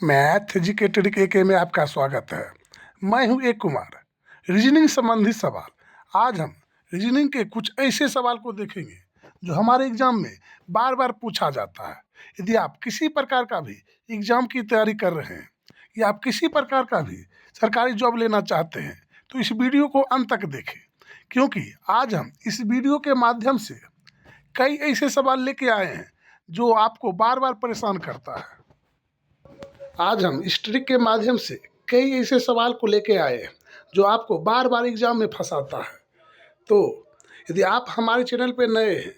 Math educated के में आपका स्वागत है। मैं हूं एक कुमार। रीजनिंग संबंधी सवाल। आज हम रीजनिंग के कुछ ऐसे सवाल को देखेंगे जो हमारे एग्जाम में बार बार पूछा जाता है। यदि आप किसी प्रकार का भी एग्जाम की तैयारी कर रहे हैं या आप किसी प्रकार का भी सरकारी जॉब लेना चाहते हैं तो इस वीडियो को अंत तक देखें, क्योंकि आज हम इस वीडियो के माध्यम से कई ऐसे सवाल लेके आए हैं जो आपको बार बार परेशान करता है। आज हम इस ट्रिक के माध्यम से कई ऐसे सवाल को लेके आए हैं जो आपको बार बार एग्जाम में फंसाता है। तो यदि आप हमारे चैनल पर नए हैं,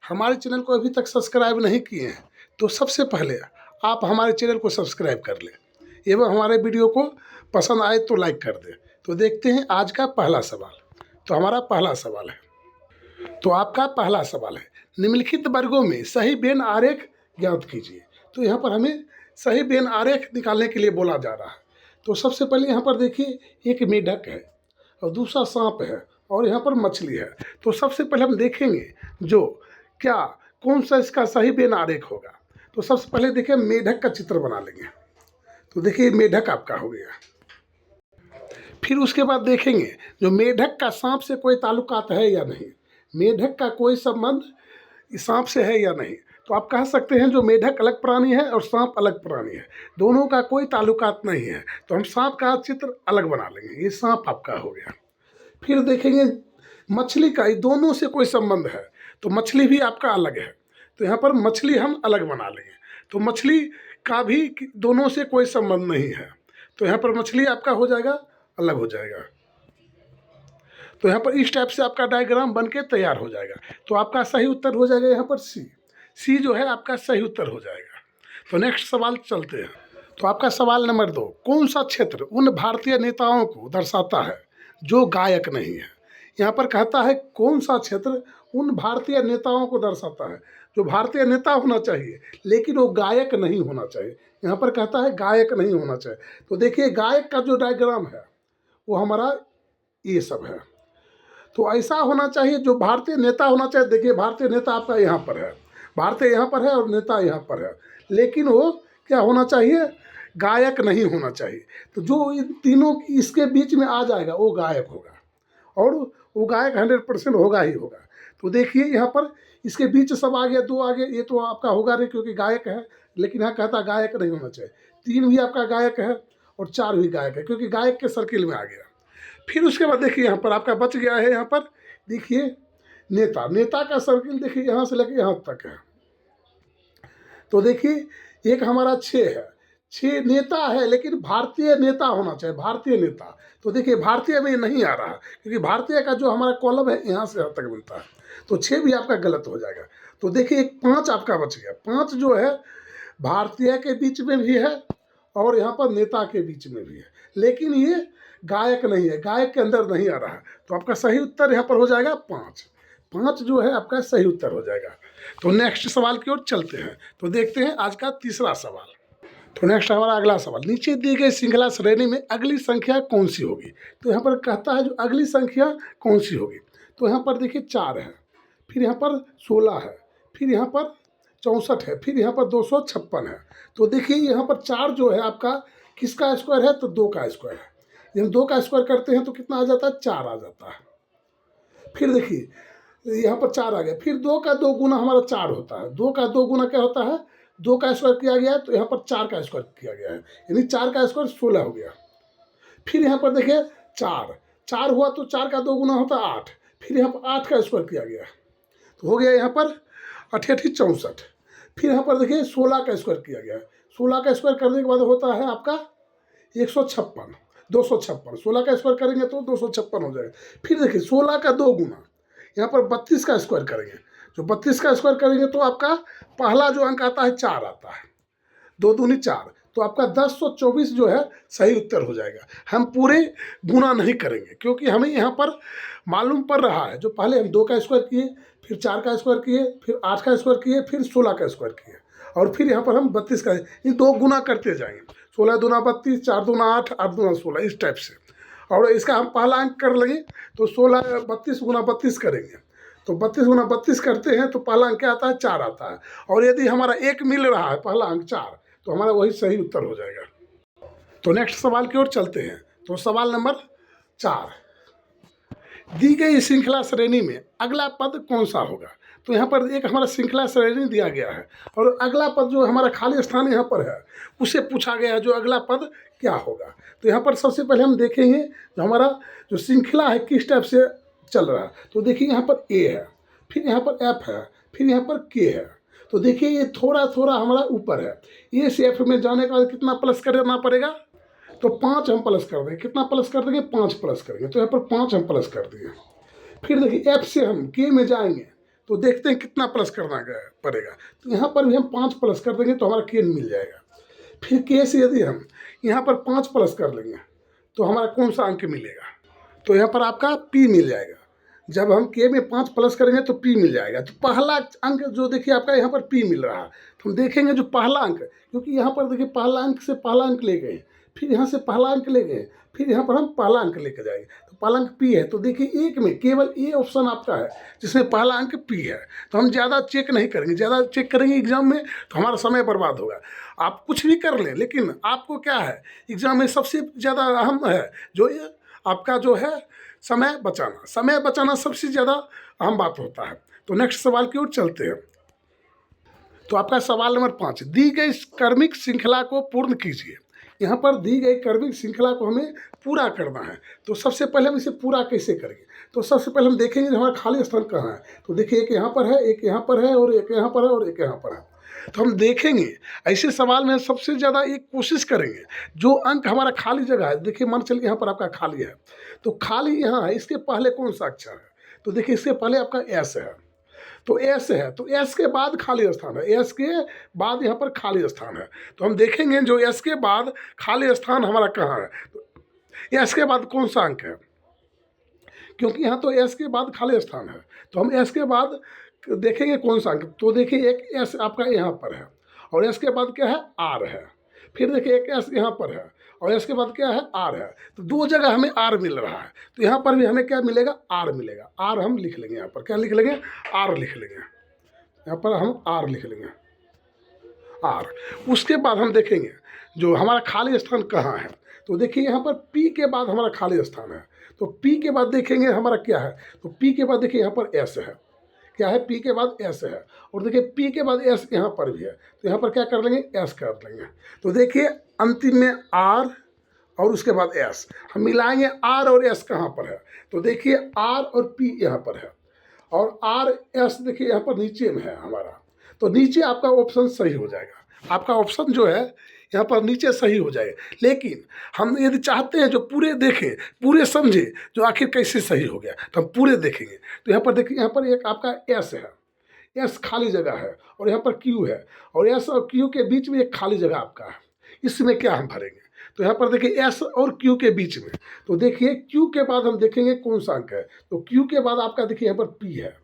हमारे चैनल को अभी तक सब्सक्राइब नहीं किए हैं, तो सबसे पहले आप हमारे चैनल को सब्सक्राइब कर लें एवं हमारे वीडियो को पसंद आए तो लाइक कर दें। तो देखते हैं आज का पहला सवाल। तो हमारा पहला सवाल है, तो आपका पहला सवाल है, निम्नलिखित वर्गों में सही वेन आरेख ज्ञात कीजिए। तो यहाँ पर हमें सही वेन आरेख निकालने के लिए बोला जा रहा है। तो सबसे पहले यहाँ पर देखिए, एक मेढक है और दूसरा सांप है और यहाँ पर मछली है। तो सबसे पहले हम देखेंगे जो क्या कौन सा इसका सही वेन आरेख होगा। तो सबसे पहले देखिए मेढक का चित्र बना लेंगे। तो देखिए मेढक आपका हो गया। फिर उसके बाद देखेंगे जो मेढक का सांप से कोई ताल्लुकात है या नहीं, मेढक का कोई संबंध सांप से है या नहीं। तो आप कह सकते हैं जो मेढक अलग प्राणी है और सांप अलग प्राणी है, दोनों का कोई ताल्लुकात नहीं है। तो हम सांप का चित्र अलग बना लेंगे, ये सांप आपका हो गया। फिर देखेंगे मछली का, ये दोनों से कोई संबंध है तो मछली भी आपका अलग है। तो यहाँ पर मछली हम अलग बना लेंगे। तो मछली का भी दोनों से कोई संबंध नहीं है, तो यहाँ पर मछली आपका हो जाएगा, अलग हो जाएगा। तो यहाँ पर इस टाइप से आपका डायग्राम बन के तैयार हो जाएगा। तो आपका सही उत्तर हो जाएगा यहाँ पर सी जो है आपका सही उत्तर हो जाएगा। तो नेक्स्ट सवाल चलते हैं। तो आपका सवाल नंबर 2, कौन सा क्षेत्र उन भारतीय नेताओं को दर्शाता है जो गायक नहीं है। यहाँ पर कहता है कौन सा क्षेत्र उन भारतीय नेताओं को दर्शाता है जो भारतीय नेता होना चाहिए लेकिन वो गायक नहीं होना चाहिए। यहाँ पर कहता है गायक नहीं होना चाहिए। तो देखिए गायक का जो डायग्राम है वो हमारा ये सब है। तो ऐसा होना चाहिए जो भारतीय नेता होना चाहिए। देखिए भारतीय नेता आपका यहाँ पर है, भारतीय यहाँ पर है और नेता यहाँ पर है, लेकिन वो क्या होना चाहिए, गायक नहीं होना चाहिए। तो जो इन तीनों इसके बीच में आ जाएगा वो गायक होगा, और वो गायक 100% होगा ही होगा। तो देखिए यहाँ पर इसके बीच सब आ गया, 2 आ गए, ये तो आपका होगा नहीं क्योंकि गायक है, लेकिन यहाँ कहता गायक नहीं होना चाहिए। 3 भी आपका गायक है और 4 भी गायक है क्योंकि गायक के सर्किल में आ गया। फिर उसके बाद देखिए यहाँ पर आपका बच गया है, यहाँ पर देखिए नेता, नेता का सर्किल देखिए यहाँ से लेकर यहाँ तक है। तो देखिए एक हमारा 6 है, 6 नेता है लेकिन भारतीय नेता होना चाहिए, भारतीय नेता। तो देखिए भारतीय में नहीं आ रहा क्योंकि भारतीय का जो हमारा कॉलम है यहाँ से यहाँ तक मिलता है। तो 6 भी आपका गलत हो जाएगा। तो देखिए एक 5 आपका बच गया। 5 जो है भारतीय के बीच में भी है और यहाँ पर नेता के बीच में भी है, लेकिन ये गायक नहीं है, गायक के अंदर नहीं आ रहा है। तो आपका सही उत्तर यहाँ पर हो जाएगा 5। 5 जो है आपका सही उत्तर हो जाएगा। तो नेक्स्ट सवाल की ओर चलते हैं। तो देखते हैं आज का तीसरा सवाल। तो नेक्स्ट हमारा अगला सवाल, नीचे दी गई श्रृंखला श्रेणी में अगली संख्या कौन सी होगी। तो यहाँ पर कहता है जो अगली संख्या कौन सी होगी। तो यहाँ पर देखिए 4 है, फिर यहाँ पर 16 है, फिर यहाँ पर 64 है, फिर यहाँ पर 256 है। तो देखिए यहाँ पर 4 जो है आपका किसका स्क्वायर है, तो 2 का स्क्वायर है। जब 2 का स्क्वायर करते हैं तो कितना आ जाता है, 4 आ जाता है। फिर देखिए यहाँ पर 4 आ गया, फिर 2 का 2 गुना हमारा 4 होता है। 2 का 2 गुना क्या होता है, 2 का स्क्वायर किया गया है, तो यहाँ पर 4 का स्क्वायर किया गया है, यानी 4 का स्क्वायर 16 हो गया। फिर यहाँ पर देखिए 4 हुआ तो 4 का 2 गुना होता है 8, फिर यहाँ पर 8 का स्क्वायर किया गया तो हो गया यहाँ पर 8 64। फिर यहाँ पर देखिए 16 का स्क्वायर किया गया है, 16 का स्क्वायर करने के बाद होता है आपका 156, 256। 16 का स्क्वायर करेंगे तो 256 हो जाएगा। फिर देखिए 16 का 2 गुना यहाँ पर 32 का स्क्वायर करेंगे, जो 32 का स्क्वायर करेंगे तो आपका पहला जो अंक आता है 4 आता है, 2 दूनी 4। तो आपका 1024 जो है सही उत्तर हो जाएगा। हम पूरे गुना नहीं करेंगे क्योंकि हमें यहाँ पर मालूम पड़ रहा है, जो पहले हम 2 का स्क्वायर किए, फिर 4 का स्क्वायर किए, फिर 8 का स्क्वायर किए, फिर 16 का स्क्वायर किए, और फिर यहाँ पर हम 32 का, ये 2 गुना करते जाएंगे। 16 दूना 32, 4 दूना 8, 8 दूना 16, इस टाइप से। और इसका हम पहला अंक कर लेंगे तो 32 गुना 32 करेंगे, तो 32 गुना 32 करते हैं तो पहला अंक क्या आता है, 4 आता है। और यदि हमारा 1 मिल रहा है पहला अंक 4, तो हमारा वही सही उत्तर हो जाएगा। तो नेक्स्ट सवाल की ओर चलते हैं। तो सवाल नंबर 4, दी गई श्रृंखला श्रेणी में अगला पद कौन सा होगा। तो यहाँ पर एक हमारा श्रृंखला श्रेणी दिया गया है और अगला पद जो हमारा खाली स्थान यहाँ पर है उसे पूछा गया है जो अगला पद क्या होगा। तो यहाँ पर सबसे पहले हम देखेंगे जो हमारा जो श्रृंखला है किस टाइप से चल रहा है। तो देखिए यहाँ पर ए है, फिर यहाँ पर एफ है, फिर यहाँ पर के है। तो देखिए ये थोड़ा थोड़ा हमारा ऊपर है, ए से एफ में जाने के बाद कितना प्लस करना पड़ेगा, तो 5 हम प्लस कर देंगे। कितना प्लस कर देंगे, 5 प्लस करेंगे। तो यहाँ पर 5 हम प्लस कर दिए। फिर देखिए एफ से हम के में जाएंगे तो देखते हैं कितना प्लस करना पड़ेगा। तो यहाँ पर भी हम 5 प्लस कर देंगे तो हमारा के मिल जाएगा। फिर के से यदि हम यहाँ पर 5 प्लस कर लेंगे तो हमारा कौन सा अंक मिलेगा, तो यहाँ पर आपका पी मिल जाएगा। जब हम के में 5 प्लस करेंगे तो पी मिल जाएगा। तो पहला अंक जो देखिए आपका यहाँ पर पी मिल रहा है, तो हम देखेंगे जो पहला अंक, क्योंकि यहाँ पर देखिए पहला अंक से पहला अंक ले गए, फिर यहाँ से पहला अंक ले गए, फिर यहाँ पर हम पहला अंक लेकर जाएंगे। तो पहला अंक पी है। तो देखिए एक में केवल ये ऑप्शन आपका है जिसमें पहला अंक पी है। तो हम ज़्यादा चेक नहीं करेंगे, ज़्यादा चेक करेंगे एग्जाम में तो हमारा समय बर्बाद होगा। आप कुछ भी कर लें, लेकिन आपको क्या है एग्जाम में सबसे ज़्यादा अहम है जो ये आपका जो है समय बचाना। समय बचाना सबसे ज़्यादा अहम बात होता है। तो नेक्स्ट सवाल की ओर चलते हैं। तो आपका सवाल नंबर 5, दी गई क्रमिक श्रृंखला को पूर्ण कीजिए। यहाँ पर दी गई क्रमिक श्रृंखला को हमें पूरा करना है। तो सबसे पहले हम इसे पूरा कैसे करेंगे, तो सबसे पहले हम देखेंगे हमारा खाली स्थान कहाँ है। तो देखिए एक यहाँ पर है, एक यहाँ पर है, और एक यहाँ पर है, और एक यहाँ पर है। तो हम देखेंगे ऐसे सवाल में सबसे ज़्यादा एक कोशिश करेंगे जो अंक हमारा खाली जगह है। देखिए मान चलिए यहाँ पर आपका खाली है, तो खाली यहाँ है, इसके पहले कौन सा अक्षर है, तो देखिए इसके पहले आपका एस है। तो एस है, तो एस के बाद खाली स्थान है, एस के बाद यहाँ पर खाली स्थान है। तो हम देखेंगे जो एस के बाद खाली स्थान हमारा कहाँ है, तो एस के बाद कौन सा अंक है, क्योंकि यहाँ तो एस के बाद खाली स्थान है। तो हम एस के बाद देखेंगे कौन सा अंक। तो देखिए एक एस आपका यहाँ पर है और एस के बाद क्या है, आर है। फिर देखिए एक एस यहाँ पर है और इसके बाद क्या है, आर है। तो 2 जगह हमें आर मिल रहा है। तो यहाँ पर भी हमें क्या मिलेगा, आर मिलेगा। आर हम लिख लेंगे, यहाँ पर क्या लिख लेंगे, आर लिख लेंगे। यहाँ पर हम आर लिख लेंगे, आर। उसके बाद हम देखेंगे जो हमारा खाली स्थान कहाँ है। तो देखिए यहाँ पर पी के बाद हमारा खाली स्थान है। तो पी के बाद देखेंगे हमारा क्या है, तो पी के बाद देखिए यहाँ पर एस है, क्या है, पी के बाद एस है। और देखिए पी के बाद एस यहाँ पर भी है, तो यहाँ पर क्या कर लेंगे, एस कर लेंगे। तो देखिए अंतिम में आर और उसके बाद एस हम मिलाएंगे। आर और एस कहाँ पर है, तो देखिए आर और पी यहाँ पर है और आर एस देखिए यहाँ पर नीचे में है हमारा। तो नीचे आपका ऑप्शन सही हो जाएगा, आपका ऑप्शन जो है यहाँ पर नीचे सही हो जाएगा। लेकिन हम यदि चाहते हैं जो पूरे देखें, पूरे समझे जो आखिर कैसे सही हो गया, तो हम पूरे देखेंगे। तो यहाँ पर देखिए, यहाँ पर एक आपका एस है, एस खाली जगह है, और यहाँ पर क्यू है, और एस और क्यू के बीच में एक खाली जगह आपका है। इसमें क्या हम भरेंगे, तो यहाँ पर देखिए एस और क्यू के बीच में। तो देखिए क्यू के बाद हम देखेंगे कौन सा अंक है। तो क्यू के बाद आपका देखिए यहाँ पर पी है,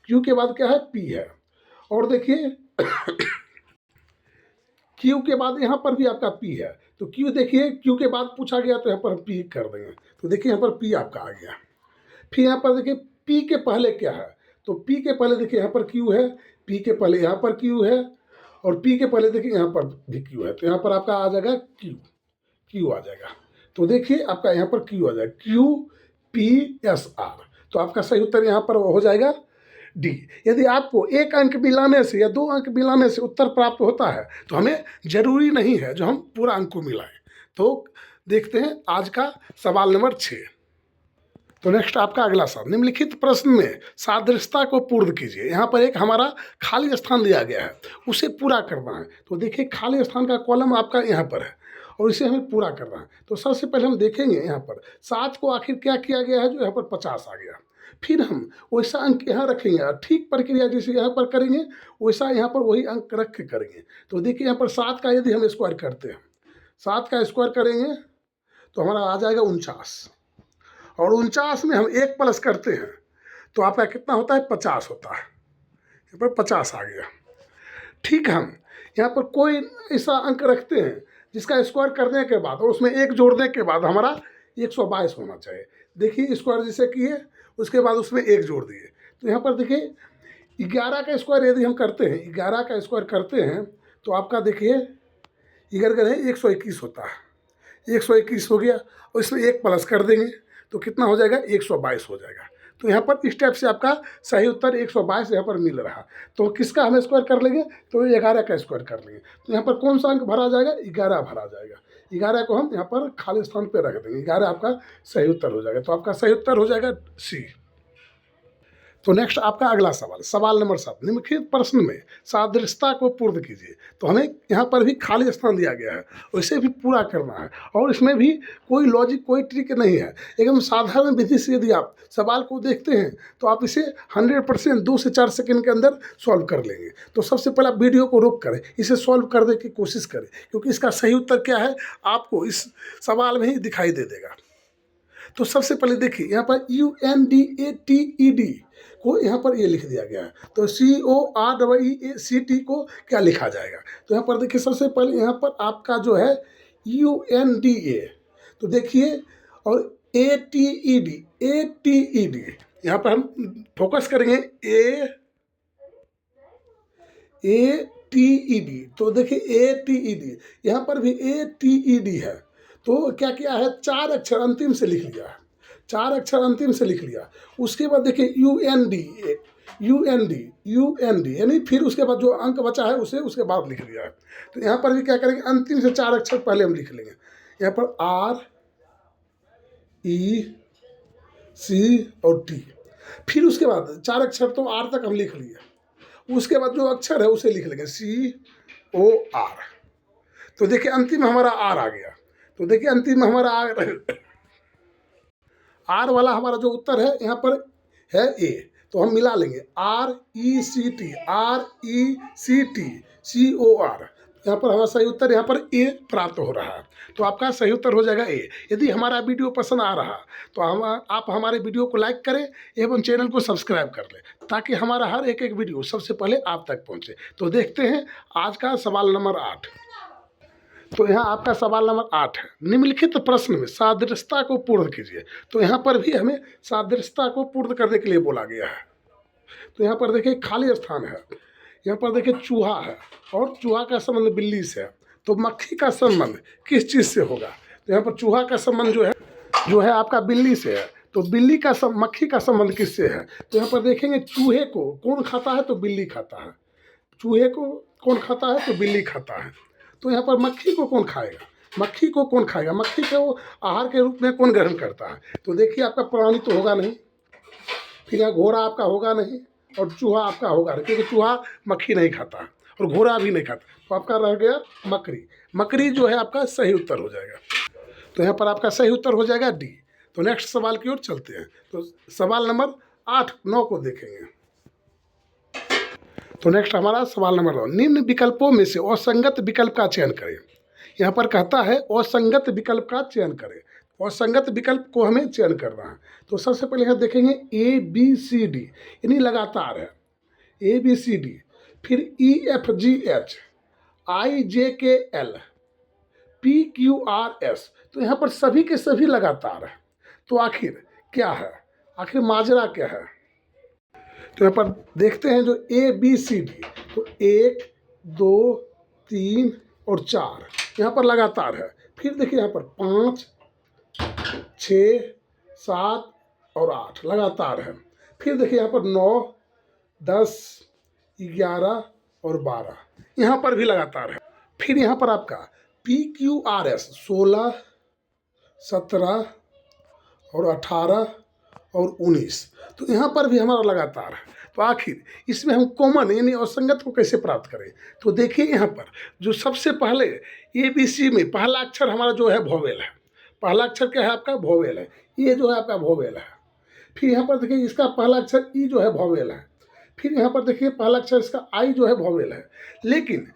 क्यू के बाद क्या है, पी है। और देखिए क्यू के बाद यहाँ पर भी आपका पी है। तो क्यू देखिए क्यू के बाद पूछा गया तो यहाँ पर हम पी कर देंगे। तो देखिए यहाँ पर पी आपका आ गया। फिर यहाँ पर देखिए पी के पहले क्या है, तो पी के पहले देखिए यहाँ पर क्यू है, पी के पहले यहाँ पर क्यू है, और पी के पहले देखिए यहाँ पर भी क्यू है। तो यहाँ पर आपका आ जाएगा क्यू, क्यू आ जाएगा। तो देखिए आपका यहाँ पर क्यू आ जाएगा, क्यू पी एस आर। तो आपका सही उत्तर यहाँ पर हो जाएगा डी। यदि आपको 1 अंक मिलाने से या 2 अंक मिलाने से उत्तर प्राप्त होता है तो हमें जरूरी नहीं है जो हम पूरा अंक को मिलाएं। तो देखते हैं आज का सवाल नंबर 6। तो नेक्स्ट आपका अगला सवाल, निम्नलिखित प्रश्न में सादृश्यता को पूर्ण कीजिए। यहाँ पर एक हमारा खाली स्थान दिया गया है, उसे पूरा करना है। तो देखिए खाली स्थान का कॉलम आपका यहाँ पर है और इसे हमें पूरा करना है। तो सबसे पहले हम देखेंगे यहाँ पर 7 को आखिर क्या किया गया है, जो यहाँ पर 50 आ गया। फिर हम वैसा अंक यहाँ रखेंगे और ठीक प्रक्रिया जैसे यहाँ पर करेंगे वैसा यहाँ पर वही अंक रख के करेंगे। तो देखिए यहाँ पर 7 का यदि हम स्क्वायर करते हैं, 7 का स्क्वायर करेंगे तो हमारा आ जाएगा 49, और 49 में हम 1 प्लस करते हैं तो आपका कितना होता है, 50 होता है। यहाँ पर 50 आ गया। ठीक, हम यहाँ पर कोई ऐसा अंक रखते हैं जिसका स्क्वायर करने के बाद और उसमें 1 जोड़ने के बाद हमारा 122 होना चाहिए। देखिए स्क्वायर जैसे किए उसके बाद उसमें 1 जोड़ दिए। तो यहाँ पर देखिए 11 का स्क्वायर यदि हम करते हैं, 11 का स्क्वायर करते हैं तो आपका देखिए 11 है 121 होता है। 121 हो गया और इसमें 1 प्लस कर देंगे तो कितना हो जाएगा, 122 हो जाएगा। तो यहाँ पर इस टाइप से आपका सही उत्तर 122 यहाँ पर मिल रहा। तो किसका हम स्क्वायर कर लेंगे, तो 11 का स्क्वायर कर लेंगे। तो यहाँ पर कौन सा अंक भरा जाएगा, 11 भरा जाएगा। 11 को हम यहाँ पर खाली स्थान पर रख देंगे, 11 आपका सही उत्तर हो जाएगा। तो आपका सही उत्तर हो जाएगा सी। तो नेक्स्ट आपका अगला सवाल, सवाल नंबर 7, निम्नलिखित प्रश्न में सादृश्यता को पूर्ण कीजिए। तो हमें यहाँ पर भी खाली स्थान दिया गया है, उसे भी पूरा करना है और इसमें भी कोई लॉजिक कोई ट्रिक नहीं है। एकदम साधारण विधि से यदि आप सवाल को देखते हैं तो आप इसे 100% 2 से 4 सेकंड के अंदर सॉल्व कर लेंगे। तो सबसे पहले आप वीडियो को रोक करें, इसे सॉल्व करने की कोशिश करें, क्योंकि इसका सही उत्तर क्या है आपको इस सवाल में ही दिखाई दे देगा। तो सबसे पहले देखिए यहाँ पर UNDATED को यहाँ पर ये लिख दिया गया है, तो COREACT को क्या लिखा जाएगा। तो यहाँ पर देखिए सबसे पहले यहाँ पर आपका जो है UNDA, तो देखिए और ATED यहाँ पर हम फोकस करेंगे ATED। तो देखिए ATED यहाँ पर भी ATED है। तो क्या किया है, 4 अक्षर अंतिम से लिख लिया है, 4 अक्षर अंतिम से लिख लिया। उसके बाद देखिए UND यानी फिर उसके बाद जो अंक बचा है उसे उसके बाद लिख लिया है। तो यहाँ पर भी क्या करेंगे, अंतिम से 4 अक्षर पहले हम लिख लेंगे। यहाँ पर REC और T, फिर उसके बाद 4 अक्षर तो R तक हम लिख लिए, उसके बाद जो अक्षर है उसे लिख लेंगे COR। तो देखिए अंतिम हमारा R आ गया। तो देखिए अंतिम में हमारा आर वाला हमारा जो उत्तर है यहाँ पर है ए, तो हम मिला लेंगे RECT COR। यहाँ पर हमारा सही उत्तर यहाँ पर ए प्राप्त हो रहा है। तो आपका सही उत्तर हो जाएगा ए। यदि हमारा वीडियो पसंद आ रहा तो आप हमारे वीडियो को लाइक करें एवं चैनल को सब्सक्राइब कर लें, ताकि हमारा हर एक वीडियो सबसे पहले आप तक पहुँचे। तो देखते हैं आज का सवाल नंबर 8। तो यहाँ आपका सवाल नंबर 8 है, निम्नलिखित प्रश्न में सादृश्यता को पूर्ण कीजिए। तो यहाँ पर भी हमें सादृश्यता को पूर्ण करने के लिए बोला गया है। तो यहाँ पर देखिए खाली स्थान है, यहाँ पर देखिए चूहा है और चूहा का संबंध बिल्ली से है। तो मक्खी का संबंध किस चीज़ से होगा, तो यहाँ पर चूहा का संबंध जो है आपका बिल्ली से है। तो बिल्ली का मक्खी का संबंध किससे है, तो यहाँ पर देखेंगे चूहे को कौन खाता है, तो बिल्ली खाता है। चूहे को कौन खाता है, तो बिल्ली खाता है। तो यहाँ पर मक्खी को कौन खाएगा, मक्खी को कौन खाएगा, मक्खी को आहार के रूप में कौन ग्रहण करता है। तो देखिए आपका प्राणी तो होगा नहीं, फिर यहाँ घोड़ा आपका होगा नहीं और चूहा आपका होगा नहीं, क्योंकि चूहा मक्खी नहीं खाता और घोड़ा भी नहीं खाता। तो आपका रह गया मकड़ी। मकड़ी जो है आपका सही उत्तर हो जाएगा। तो यहाँ पर आपका सही उत्तर हो जाएगा डी। तो नेक्स्ट सवाल की ओर चलते हैं। तो सवाल नंबर 8, 9 को देखेंगे। तो नेक्स्ट हमारा सवाल नंबर 9, निम्न विकल्पों में से असंगत विकल्प का चयन करें। यहाँ पर कहता है असंगत विकल्प का चयन करें। असंगत विकल्प को हमें चयन करना है। तो सबसे पहले यहाँ देखेंगे ABCD यानी लगातार है ABCD, फिर EFGH IJKL PQRS। तो यहाँ पर सभी के सभी लगातार है। तो आखिर क्या है, आखिर माजरा क्या है। तो यहाँ पर देखते हैं जो ABCD, तो 1 2 3 और 4 यहाँ पर लगातार है। फिर देखिए यहाँ पर 5 6 7 और 8 लगातार है। फिर देखिए यहाँ पर 9 10 11 और 12 यहाँ पर भी लगातार है। फिर यहाँ पर आपका PQRS 16 17 और 18 और 19, तो यहाँ पर भी हमारा लगातार है। तो आखिर इसमें हम कॉमन यानी असंगत को कैसे प्राप्त करें। तो देखिए यहाँ पर जो सबसे पहले ABC में पहला अक्षर हमारा जो है वोवेल है। पहला अक्षर क्या है आपका, वोवेल है। ये जो है आपका वोवेल है। फिर यहाँ पर देखिए इसका पहला अक्षर ई जो है वोवेल है। फिर यहाँ पर देखिए पहला अक्षर इसका आई जो है वोवेल है। लेकिन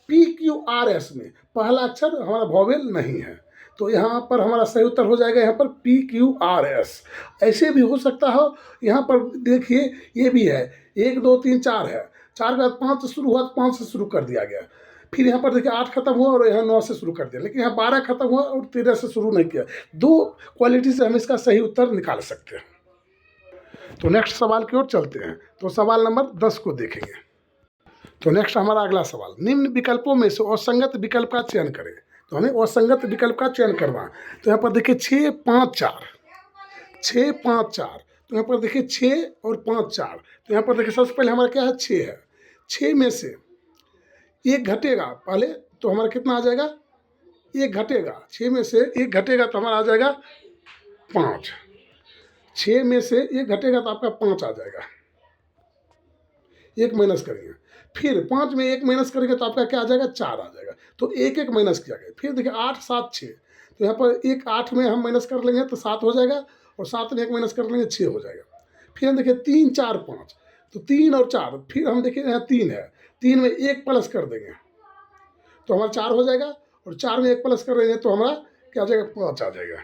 PQRS में पहला अक्षर हमारा वोवेल नहीं है। तो यहाँ पर हमारा सही उत्तर हो जाएगा यहाँ पर PQRS। ऐसे भी हो सकता है। यहाँ पर देखिए ये भी है 1 2 3 4 है, 4 के बाद 5 से शुरू हुआ, 5 से शुरू कर दिया गया। फिर यहाँ पर देखिए 8 खत्म हुआ और यहाँ 9 से शुरू कर दिया, लेकिन यहाँ 12 खत्म हुआ और 13 से शुरू नहीं किया। 2 क्वालिटी से हम इसका सही उत्तर निकाल सकते हैं। तो नेक्स्ट सवाल की ओर चलते हैं। तो सवाल नंबर 10 को देखेंगे। तो नेक्स्ट हमारा अगला सवाल, निम्न विकल्पों में से असंगत विकल्प का चयन करें। तो हमें असंगत विकल्प का चयन करना है। तो यहाँ पर देखिए 6 5 4, 6 5 4, तो यहाँ पर देखिए 6 और 5 4, तो यहाँ पर देखिए सबसे पहले हमारा क्या है 6 है, 6 में से एक घटेगा पहले, तो हमारा कितना आ जाएगा, एक घटेगा, 6 में से एक घटेगा तो हमारा आ जाएगा 5, 6 में से एक घटेगा तो आपका 5 आ जाएगा, एक माइनस करेंगे, फिर 5 में एक माइनस करेंगे तो आपका क्या आ जाएगा 4 आ जाएगा, तो एक एक माइनस किया गया। फिर देखिए 8 7 6, तो यहाँ पर एक 8 में हम माइनस कर लेंगे तो 7 हो जाएगा, और 7 में एक माइनस कर लेंगे 6 हो जाएगा। फिर हम देखिए 3 4 5, तो 3 और 4, फिर हम देखिए यहाँ 3 है, 3 में एक प्लस कर देंगे तो हमारा 4 हो जाएगा, और 4 में एक प्लस कर देंगे तो हमारा क्या आ जाएगा 5 आ जाएगा।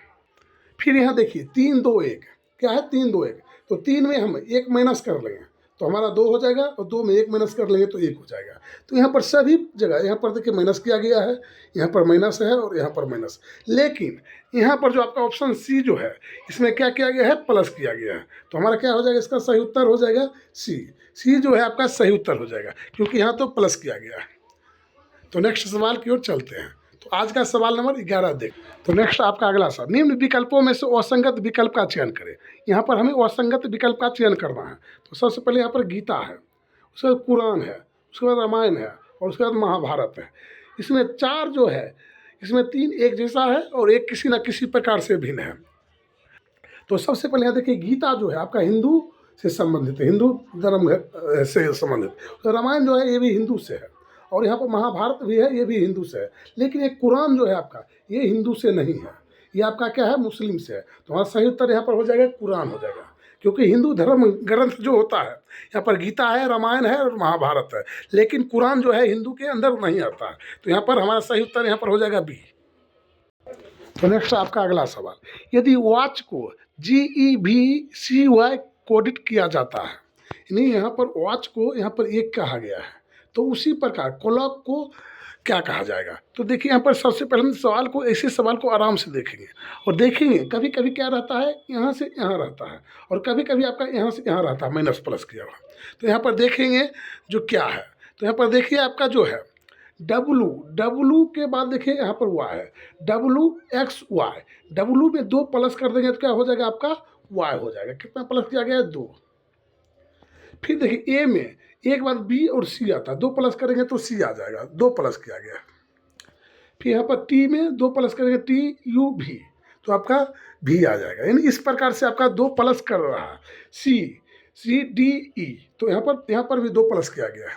फिर यहाँ देखिए 3 2 1, क्या है 3 2 1, तो 3 में हम एक माइनस कर लेंगे तो हमारा 2 हो जाएगा, और 2 में एक माइनस कर लेंगे तो 1 हो जाएगा। तो यहाँ पर सभी जगह यहाँ पर देखिए माइनस किया गया है, यहाँ पर माइनस है और यहाँ पर माइनस, लेकिन यहाँ पर जो आपका ऑप्शन सी जो है इसमें क्या किया गया है, प्लस किया गया है। तो हमारा क्या हो जाएगा, इसका सही उत्तर हो जाएगा सी, सी जो है आपका सही उत्तर हो जाएगा, क्योंकि यहाँ तो प्लस किया गया है। तो नेक्स्ट सवाल की ओर चलते हैं। तो आज का सवाल नंबर 11 देख। तो नेक्स्ट आपका अगला सवाल, निम्न विकल्पों में से असंगत विकल्प का चयन करें। यहाँ पर हमें असंगत विकल्प का चयन करना है। तो सबसे पहले यहाँ पर गीता है, उसके बाद कुरान है, उसके बाद रामायण है, और उसके बाद महाभारत है। इसमें 4 जो है, इसमें 3 एक जैसा है और एक किसी न किसी प्रकार से भिन्न है। तो सबसे पहले यहाँ देखिए गीता जो है आपका हिंदू से संबंधित है, हिंदू धर्म से संबंधित। तो रामायण जो है ये भी हिंदू से है, और यहाँ पर महाभारत भी है, ये भी हिंदू से है। लेकिन एक कुरान जो है आपका ये हिंदू से नहीं है, ये आपका क्या है, मुस्लिम से है। तो हमारा सही उत्तर यहाँ पर हो जाएगा कुरान हो जाएगा, क्योंकि हिंदू धर्म ग्रंथ जो होता है यहाँ पर गीता है, रामायण है और महाभारत है, लेकिन कुरान जो है हिंदू के अंदर नहीं आता है। तो यहाँ पर हमारा सही उत्तर यहाँ पर हो जाएगा बी। तो नेक्स्ट आपका अगला सवाल, यदि वॉच को GEVCY कोडित किया जाता है, यानी यहाँ पर वॉच को यहाँ पर एक कहा गया है, तो उसी प्रकार क्लॉक को क्या कहा जाएगा। तो देखिए यहाँ पर सबसे पहले हम सवाल को, ऐसे सवाल को आराम से देखेंगे और देखेंगे कभी कभी क्या रहता है, यहाँ से यहाँ रहता है, और कभी कभी आपका यहाँ से यहाँ रहता है माइनस प्लस किया हुआ। तो यहाँ पर देखेंगे जो क्या है, तो यहाँ पर देखिए आपका जो है W के बाद देखिए यहाँ पर Y है, WXY, W में 2 प्लस कर देंगे तो क्या हो जाएगा आपका Y हो जाएगा। कितना प्लस किया गया है 2। फिर देखिए A में एक बार B और C आता है, 2 प्लस करेंगे तो C आ जाएगा, 2 प्लस किया गया। फिर यहाँ पर T में 2 प्लस करेंगे TUV, तो आपका V आ जाएगा। यानी इस प्रकार से आपका 2 प्लस कर रहा है। CDE, तो यहाँ पर भी 2 प्लस किया गया है।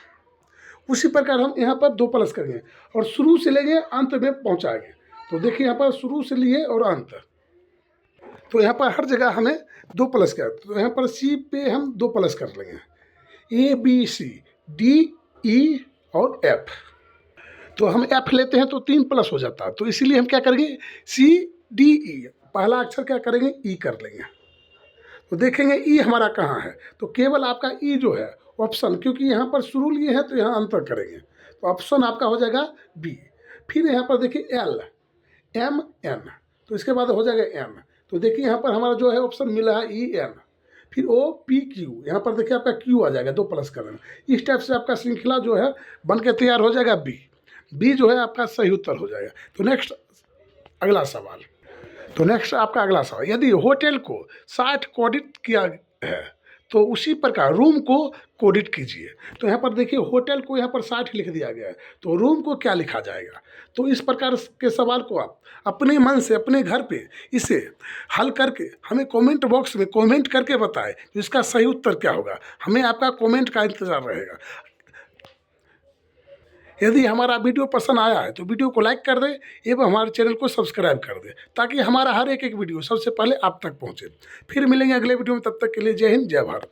उसी प्रकार हम यहाँ पर 2 प्लस करेंगे और शुरू से लेंगे अंत में पहुँचाएंगे। तो देखिए यहाँ पर शुरू से लिए और अंत, तो यहाँ पर हर जगह हमें 2 प्लस किया। तो यहाँ पर C पे हम 2 प्लस कर लेंगे, ABCDE और F। तो हम F लेते हैं तो 3 प्लस हो जाता है, तो इसीलिए हम क्या करेंगे CDE, पहला अक्षर क्या करेंगे E कर लेंगे। तो देखेंगे E हमारा कहाँ है, तो केवल आपका E जो है ऑप्शन, क्योंकि यहाँ पर शुरू लिए हैं तो यहाँ अंतर करेंगे, तो ऑप्शन आपका हो जाएगा B। फिर यहाँ पर देखिए LMN, तो इसके बाद हो जाएगा M। तो देखिए यहाँ पर हमारा जो है ऑप्शन मिला है EN। फिर OPQ, यहाँ पर देखिए आपका Q आ जाएगा, 2 प्लस करना। इस टाइप से आपका श्रृंखला जो है बन के तैयार हो जाएगा B जो है आपका सही उत्तर हो जाएगा। तो नेक्स्ट अगला सवाल, तो नेक्स्ट आपका अगला सवाल, यदि होटल को 60 कोडित किया है तो उसी प्रकार रूम को कोडित कीजिए। तो यहाँ पर देखिए होटल को यहाँ पर 60 लिख दिया गया है, तो रूम को क्या लिखा जाएगा। तो इस प्रकार के सवाल को आप अपने मन से अपने घर पे इसे हल करके हमें कमेंट बॉक्स में कमेंट करके बताएं तो इसका सही उत्तर क्या होगा। हमें आपका कमेंट का इंतज़ार रहेगा। यदि हमारा वीडियो पसंद आया है तो वीडियो को लाइक कर दें एवं हमारे चैनल को सब्सक्राइब कर दें, ताकि हमारा हर एक वीडियो सबसे पहले आप तक पहुंचे। फिर मिलेंगे अगले वीडियो में, तब तक के लिए जय हिंद जय भारत।